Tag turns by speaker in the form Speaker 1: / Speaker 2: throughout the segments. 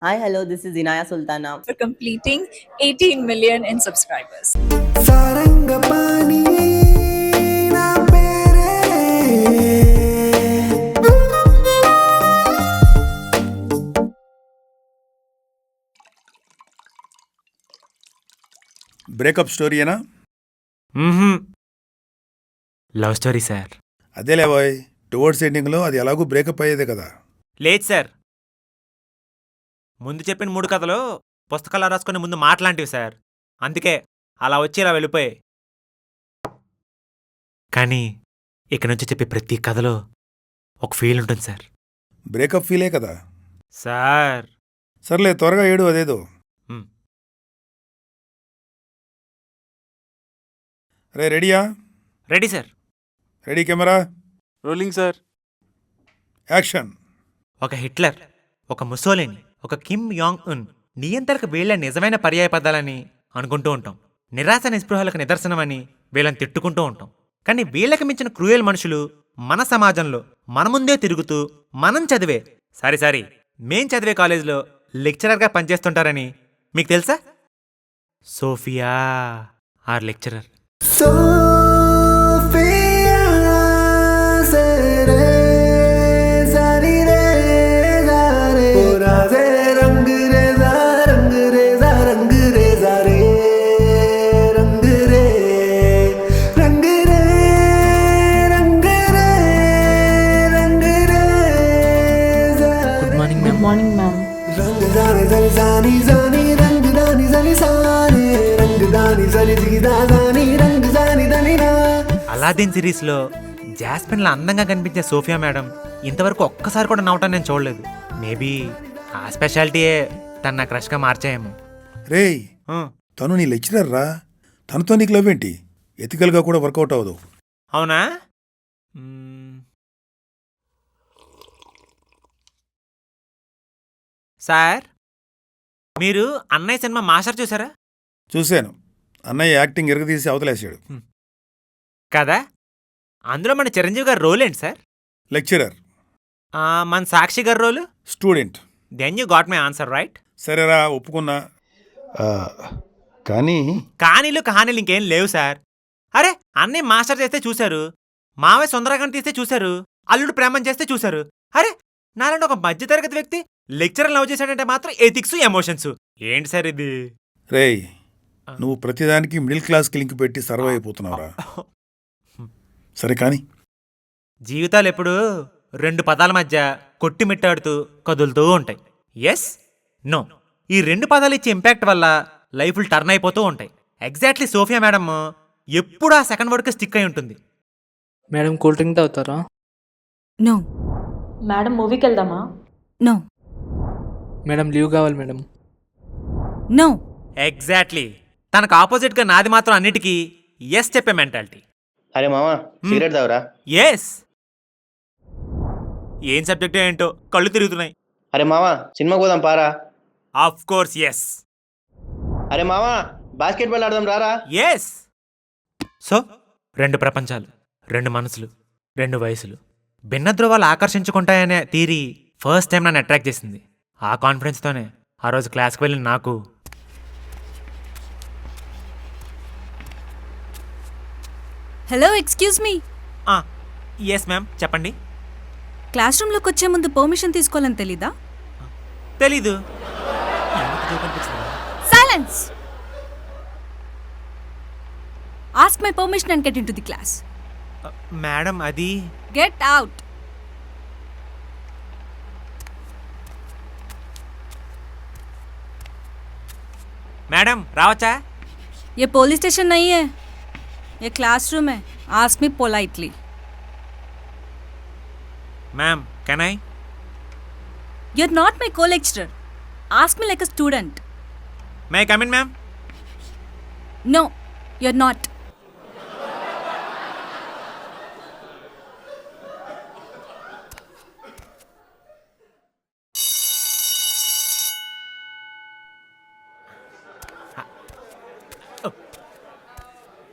Speaker 1: Hi, hello, this is Inaya Sultana.
Speaker 2: for completing 18 million in subscribers.
Speaker 3: Sarangapani నా పేరే
Speaker 4: breakup స్టోరీయేనా?
Speaker 5: Love story sir.
Speaker 4: అదేలే boy, towards ఎండింగ్లో అది ఎలాగూ బ్రేకప్ అయ్యేదే కదా.
Speaker 5: లేదు సార్, ముందు చెప్పిన 3 కథలు పుస్తకాలు రాసుకునే ముందు మాట్లాంటివి సార్. అందుకే అలా వచ్చి ఇలా వెళ్ళిపోయాయి. కానీ ఇక నుంచి చెప్పే ప్రతి కథలో ఒక ఫీల్ ఉంటుంది సార్.
Speaker 4: బ్రేకప్ ఫీలే కదా.
Speaker 5: సార్
Speaker 4: సర్లే, త్వరగా ఏడు అదేదో.
Speaker 5: మ్.
Speaker 4: రే, రెడీయా?
Speaker 5: Ready sir.
Speaker 4: Ready, camera
Speaker 6: rolling sir.
Speaker 4: Action.
Speaker 5: ఒక హిట్లర్, ఒక ముసోలిని, ఒక కిమ్ యాంగ్ ఉన్ నియంత్రణకు వీళ్ళ నిజమైన పర్యాయ పదాలని అనుకుంటూ ఉంటాం. నిరాశ నిస్పృహలకు నిదర్శనమని వీళ్ళని తిట్టుకుంటూ ఉంటాం. కానీ వీళ్ళకి మించిన క్రూయల్ మనుషులు మన సమాజంలో మన ముందే తిరుగుతూ మనం చదివే మేం చదివే కాలేజీలో లెక్చరర్గా పనిచేస్తుంటారని మీకు తెలుసా? Sofia are lecturer.
Speaker 3: సోఫియా సరే సారీ రే సారే రాజే రంగ్ రే జా రంగ్ రే జా రంగ్ రే జా రే రంగ్ రే రంగ్ రే రంగ్ రే రంగ్ రే జా.
Speaker 6: Good morning ma'am.
Speaker 2: Morning, ma'am.
Speaker 3: రంగ్ దాని జలి జాని జాని రంగ్ దాని జలి సారే రంగ్ దాని జలి దిదా జాని రంగ్ జాని దని నా.
Speaker 5: అలాదీన్ సిరీస్లో జాస్మిన్లా అందంగా కనిపించే సోఫియా మేడం ఇంతవరకు ఒక్కసారి కూడా నవ్వటం నేను చూడలేదు. మేబీ ఆ స్పెషాలిటీయే తన నా క్రష్గా మార్చాయేమో.
Speaker 4: రేయ్,
Speaker 5: ఆ,
Speaker 4: తను నీ లెక్చరర్ రా. తనతో నీకు లవ్ ఏంటి? ఎథికల్గా కూడా వర్కౌట్ అవ్వదు.
Speaker 5: అవునా? సార్, మీరు అన్నయ్య సినిమా మాస్టర్ చూసారా?
Speaker 4: చూశాను. అన్నయ్య యాక్టింగ్ ఎరగదీసి అవతలేసాడు.
Speaker 5: కదా, అందులో మన చిరంజీవి గారి రోల్ ఏంటి సార్?
Speaker 4: లెక్చరర్.
Speaker 5: మన సాక్షి గారి role?
Speaker 4: Student.
Speaker 5: Then you got my answer right.
Speaker 4: సరేరా, ఒప్పుకున్నా. కానీ
Speaker 5: కహానీలు ఇంకేం లేవు సార్. అరే, అన్నయ్య మాస్టర్ చేస్తే చూశారు, మావయ్య సుందరగాన్ని తీస్తే చూశారు, అల్లుడు ప్రేమం చేస్తే చూశారు. అరే, నాలాంటి ఒక మధ్యతరగతి వ్యక్తి లెక్చరర్ లవ్ చేశాడంటే మాత్రం ఎథిక్స్ ఎమోషన్స్ ఏంటి సార్ ఇది?
Speaker 4: రేయ్, నువ్వు ప్రతిదానికి మిడిల్ క్లాస్కి లింక్ పెట్టి సర్వ్ అయిపోతున్నావురా. సరే కానీ
Speaker 5: జీవితాలు ఎప్పుడు 2 పదాల మధ్య కొట్టిమిట్టాడుతూ కదులుతూ ఉంటాయి. ఎస్, నో, ఈ 2 పదాలు ఇచ్చే ఇంపాక్ట్ వల్ల లైఫ్లు టర్న్ అయిపోతూ ఉంటాయి. ఎగ్జాక్ట్లీ సోఫియా మేడం ఎప్పుడు ఆ సెకండ్ వర్డ్కి స్టిక్ అయి ఉంటుంది.
Speaker 6: మేడం కూల్ డ్రింక్ తాగుతారా?
Speaker 7: నో
Speaker 2: Madam, movie వెళ్దామా?
Speaker 7: నో
Speaker 6: మేడం లీవ్ కావాలి మేడం.
Speaker 7: నో
Speaker 5: ఎగ్జాక్ట్లీ తనకు ఆపోజిట్గా నాది మాత్రం అన్నిటికీ ఎస్ చెప్పే మెంటాలిటీ.
Speaker 8: అరే మామా, సిగరెట్ తాగురా.
Speaker 5: ఎస్. ఏం సబ్జెక్ట్ ఏంటో కళ్ళు తిరుగుతున్నాయి.
Speaker 8: అరే మామా, సినిమాకి పోదాం పారా.
Speaker 5: Of course yes.
Speaker 8: అరే మామా, బాస్కెట్బాల్ ఆడదాం రారా.
Speaker 5: ఎస్. సో 2 ప్రపంచాలు, 2 మనసులు, 2 వయసులు, భిన్న ధ్రువాలు ఆకర్షించుకుంటాయనే థీరీ ఫస్ట్ టైం నన్ను అట్రాక్ట్ చేసింది. ఆ కాన్ఫిడెన్స్తోనే ఆ రోజు క్లాస్కి వెళ్ళిన నాకు
Speaker 7: hello excuse me,
Speaker 5: yes ma'am చెప్పండి.
Speaker 7: క్లాస్ రూమ్లోకి వచ్చే ముందు పర్మిషన్ తీసుకోవాలని తెలీదా?
Speaker 5: తెలీదు.
Speaker 7: Silence. Ask my permission and get into the class.
Speaker 5: Madam అది
Speaker 7: గెట్ అవుట్.
Speaker 5: మేడం రావచ్చా?
Speaker 7: ये पुलिस स्टेशन नहीं है, ये क्लासरूम है. Ask me politely.
Speaker 5: Ma'am can I?
Speaker 7: You are not my co-lecturer. Ask me like a student.
Speaker 5: May come in ma'am?
Speaker 7: No, you are not.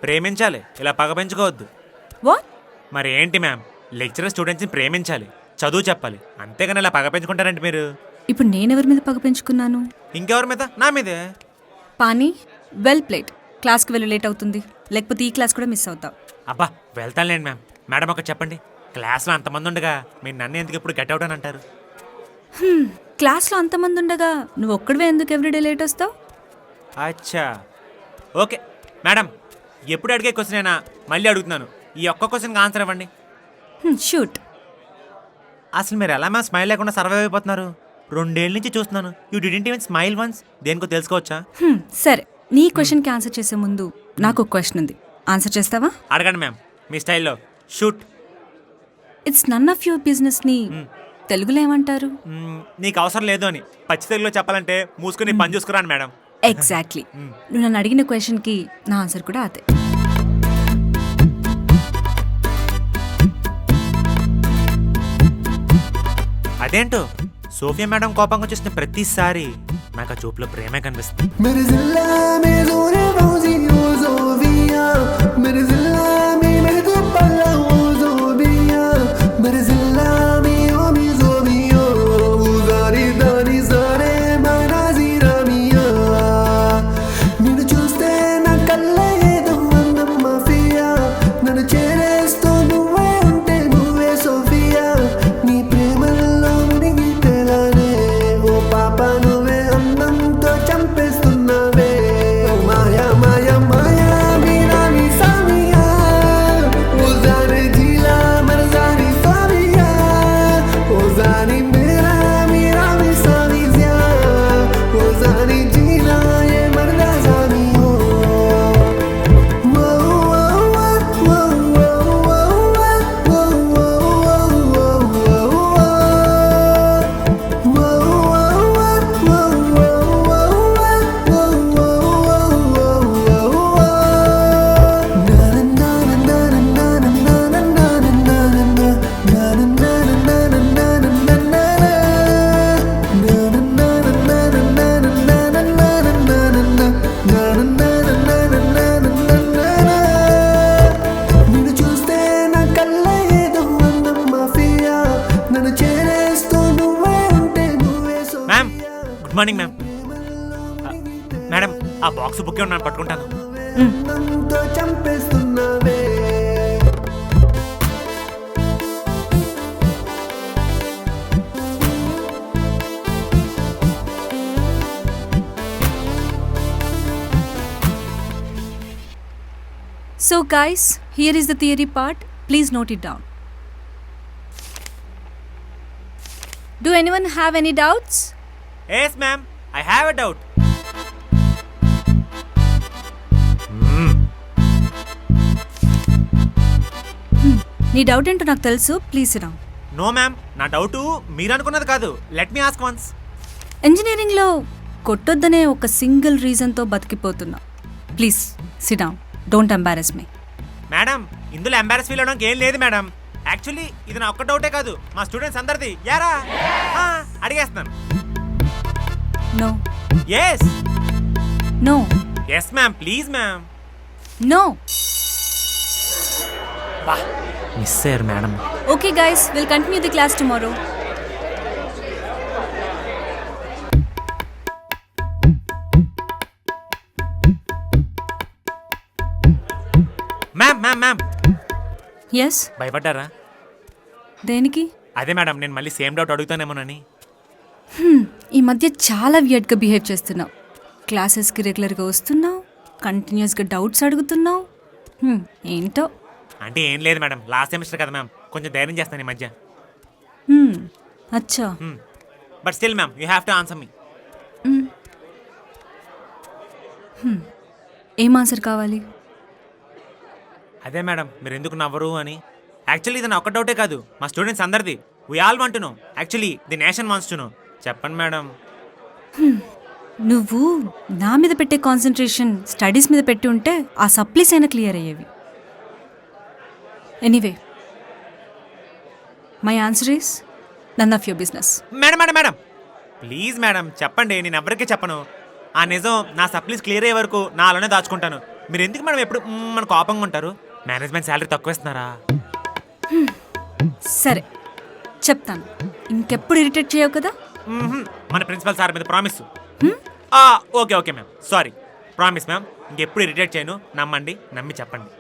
Speaker 5: ప్రేమించాలి, ఇలా పగ పెంచుకోవద్దు.
Speaker 7: What?
Speaker 5: మరి ఏంటి మ్యామ్, లెక్చరర్ స్టూడెంట్స్ని ప్రేమించాలి, చదువు చెప్పాలి, అంతేగాని ఇలా పగ పెంచుకుంటారంటే మీరు
Speaker 7: ఇప్పుడు నేనెవరి మీద పగ పెంచుకున్నాను?
Speaker 5: ఇంకెవరి మీద? నా మీదే.
Speaker 7: Pani, well played. క్లాస్కి వెళ్ళి లేట్ అవుతుంది, లేకపోతే ఈ క్లాస్ కూడా మిస్ అవుతావు.
Speaker 5: అబ్బా వెళ్తానులేండి మ్యామ్. మేడం ఒక చెప్పండి, క్లాస్లో అంతమంది ఉండగా మీరు నన్ను ఎందుకు ఇప్పుడు గెట్ అవుట్ అని అంటారు?
Speaker 7: క్లాస్లో అంతమంది ఉండగా నువ్వు ఒక్కడివే ఎందుకు ఎవ్రీడే లేట్ వస్తావు?
Speaker 5: అచ్చా ఓకే మేడం, ఎప్పుడు అడిగే క్వశ్చన్ అయినా మళ్ళీ అడుగుతున్నాను, ఈ ఒక్క క్వశ్చన్కి ఆన్సర్ ఇవ్వండి.
Speaker 7: షూట్.
Speaker 5: అసలు మీరు ఎలా మ్యామ్ స్మైల్ లేకుండా సర్వైవ్ అయిపోతున్నారు? 2 ఏళ్ళ నుంచి చూస్తున్నాను. You didn't even smile once. దేనికో తెలుసుకోవచ్చా?
Speaker 7: సరే, నీ క్వశ్చన్కి ఆన్సర్ చేసే ముందు నాకు ఒక క్వశ్చన్ ఉంది, ఆన్సర్ చేస్తావా?
Speaker 5: అడగండి మ్యామ్, మీ స్టైల్లో. Shoot.
Speaker 7: It's none of your బిజినెస్ని తెలుగులో ఏమంటారు?
Speaker 5: నీకు అవసరం లేదు అని పచ్చి తెలుగులో చెప్పాలంటే మూసుకుని పని చూసుకురాను మేడం.
Speaker 7: ఎగ్జాక్ట్లీ. నువ్వు నన్ను అడిగిన క్వశ్చన్కి నా ఆన్సర్ కూడా అదే.
Speaker 5: అదేంటో సోఫియా మేడం కోపంగా చూసిన ప్రతిసారి నాకు ఆ చూపులో ప్రేమే కనిపిస్తుంది.
Speaker 3: मेरे जिल्ला में जोरे फौजी ओ जोबिया मेरे जिल्ला में मेरे को पल्ला ओ जोबिया मेरे जिल्ला में ओ मी जोबिया उजारी दानी सारे माना जीरामिया నిన్ను చూస్తే నా కళ్ళే ఏదో అందం మాఫియా నన్ను చేరేస్తూ నువ్వే ఉంటే నువ్వే సోఫియా నీ ప్రేమల్లో మునిగి తేలానే ఓ పాప నువ్వే అందంతో చంపేస్తున్నావే ఓ మాయా మాయా మాయా మీరా మీ సామియా ఓ జానే జీలా మరజాని సామియా ఓ జాని మేరా మీరా మీ సామియా ఓ జాని జీలా ఏ మరదా సామియో నిన్ను చూస్తే నా కళ్ళ ఏదో అందం మాఫియా నన్ను చేరేస్తూ నువ్వే ఉంటే నువ్వే
Speaker 5: ma'am good morning ma'am. Madam ఆ బాక్స్ బుక్ ఉన్నాను, పట్టుకుంటాను.
Speaker 3: అందంతో చంపేస్తున్నావే
Speaker 7: So guys, here is the theory part. Please note it down. Do anyone have any doubts?
Speaker 5: Yes ma'am, I have a doubt.
Speaker 7: నీ డౌట్ ఏంటో నాకు తెలుసు, please sit down.
Speaker 5: No ma'am, నా doubt మీరు అనుకున్నది కాదు. Let me ask once.
Speaker 7: ఇంజనీరింగ్లో కొట్టొద్దనే ఒక సింగిల్ రీజన్తో బతికిపోతున్నా. Please sit down, don't embarrass me.
Speaker 5: Madam ఇందులో ఎంబారెస్ ఫీల్ అవడానికి ఏం లేదు మేడం. యాక్చువల్లీ ఇది నా ఒక్క డౌటే కాదు, మా స్టూడెంట్స్ అందరిది. యారా అడిగేస్తున్నాను.
Speaker 7: No
Speaker 5: yes
Speaker 7: no
Speaker 5: yes ma'am, please ma'am.
Speaker 7: No.
Speaker 5: Miss అయ్యారు madam.
Speaker 7: Okay guys, we'll continue the class tomorrow.
Speaker 5: Ma'am ma'am ma'am,
Speaker 7: Yes,
Speaker 5: భయపడ్డారా?
Speaker 7: దేనికి?
Speaker 5: అదే మేడం, నేను మళ్ళీ సేమ్ డౌట్ అడుగుతానేమోనని.
Speaker 7: ఈ మధ్య చాలా వియర్డ్గా బిహేవ్ చేస్తున్నావు. క్లాసెస్కి రెగ్యులర్గా వస్తున్నావు, కంటిన్యూస్గా డౌట్స్ అడుగుతున్నావు. ఏంటో.
Speaker 5: అంటే ఏం లేదు మేడం, లాస్ట్ సెమిస్టర్ కదా మ్యామ్, కొంచెం ధైర్యం చేస్తాను ఈ మధ్య.
Speaker 7: అచ్చా.
Speaker 5: But still ma'am, you have to answer me.
Speaker 7: ఏం ఆన్సర్ కావాలి?
Speaker 5: అదే మేడం, మీరు ఎందుకు నవ్వరు అని. యాక్చువల్లీ ఇది నా ఒక్క డౌటే కాదు, మా స్టూడెంట్స్ అందరిది. We all want to know. Actually the nation wants to know. చెప్పండి మేడం.
Speaker 7: నువ్వు నా మీద పెట్టే కాన్సన్ట్రేషన్ స్టడీస్ మీద పెట్టి ఉంటే ఆ సప్లీస్ అయినా క్లియర్ అయ్యేవి. Anyway, my answer is none of your business.
Speaker 5: Madam madam madam please madam చెప్పండి, నేను ఎవరికీ చెప్పను. ఆ నిజం నా సప్లీస్ క్లియర్ అయ్యే వరకు నా అలానే దాచుకుంటాను. మీరు ఎందుకు మేడం ఎప్పుడు మన కోపంగా ఉంటారు? మేనేజ్మెంట్ శాలరీ తక్కువ ఇస్తున్నారా?
Speaker 7: సరే చెప్తాను, ఇంకెప్పుడు ఇరిటేట్ చేయవు కదా.
Speaker 5: మన ప్రిన్సిపల్ సార్ మీద promise. Okay okay ma'am, sorry, promise ma'am. ఇంకెప్పుడు ఇరిటేట్ చేయను. నమ్మండి, నమ్మి చెప్పండి.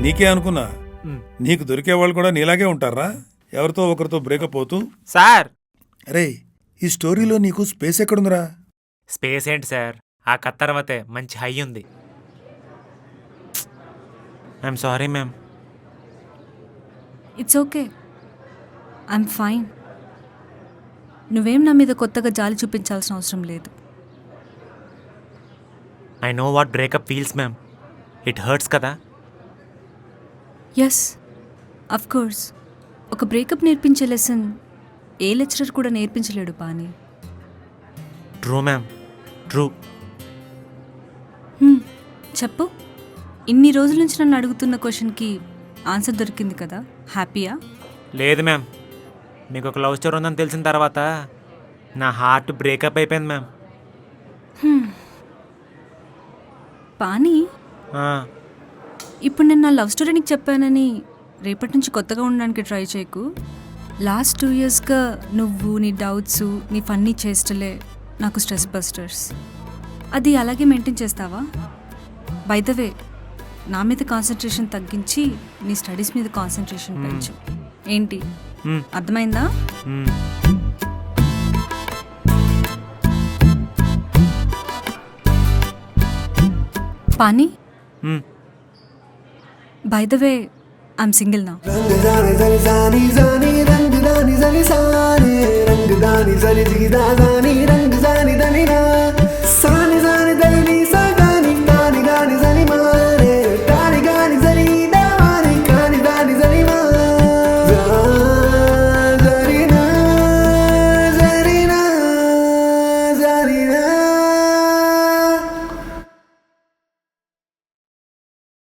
Speaker 4: నీకే అనుకున్నా, నీకు దొరికే వాళ్ళు కూడా నీలాగే ఉంటారా? ఎవరితో ఒకరితో బ్రేకప్ అవుతూ.
Speaker 5: సార్,
Speaker 4: అరే, ఈ స్టోరీలో నీకు స్పేస్ ఎక్కడుందిరా?
Speaker 5: స్పేస్ ఏంటి సార్, ఆ కథ తర్వాతే మంచి హై ఉంది. I'm sorry ma'am.
Speaker 7: It's okay, I'm fine. నువ్వేం నా మీద కొత్తగా జాలి చూపించాల్సిన అవసరం లేదు.
Speaker 5: I know what breakup feels ma'am. It hurts కదా.
Speaker 7: Yes, of course. ఒక బ్రేకప్ నేర్పించే లెసన్ ఏ లెక్చరర్ కూడా నేర్పించలేడు పాని.
Speaker 5: True ma'am, true.
Speaker 7: చెప్పు, ఇన్ని రోజుల నుంచి నన్ను అడుగుతున్న క్వశ్చన్కి ఆన్సర్ దొరికింది కదా, హ్యాపీయా?
Speaker 5: లేదు మ్యామ్, మీకు ఒక లవ్ స్టోరీ ఉందని తెలిసిన తర్వాత నా హార్ట్ బ్రేకప్ అయిపోయింది మ్యామ్.
Speaker 7: పాని, ఇప్పుడు నేను నా లవ్ స్టోరీ నీకు చెప్పానని రేపటి నుంచి కొత్తగా ఉండడానికి ట్రై చేయకు. లాస్ట్ 2 yearsగా నువ్వు, నీ డౌట్స్, నీ ఫన్నీ చేష్టలే నాకు స్ట్రెస్ బస్టర్స్. అది అలాగే మెయింటైన్ చేస్తావా? బై ద వే, నా మీద కాన్సన్ట్రేషన్ తగ్గించి నీ స్టడీస్ మీద కాన్సన్ట్రేషన్ పెంచు. ఏంటి, అర్థమైందా? Pani, by the way, I'm single నా.
Speaker 3: रंग जाने जली जानी जानी रंग दानी जली सारे रंग दानी जली जिगी दानी रंग जानी दनी ना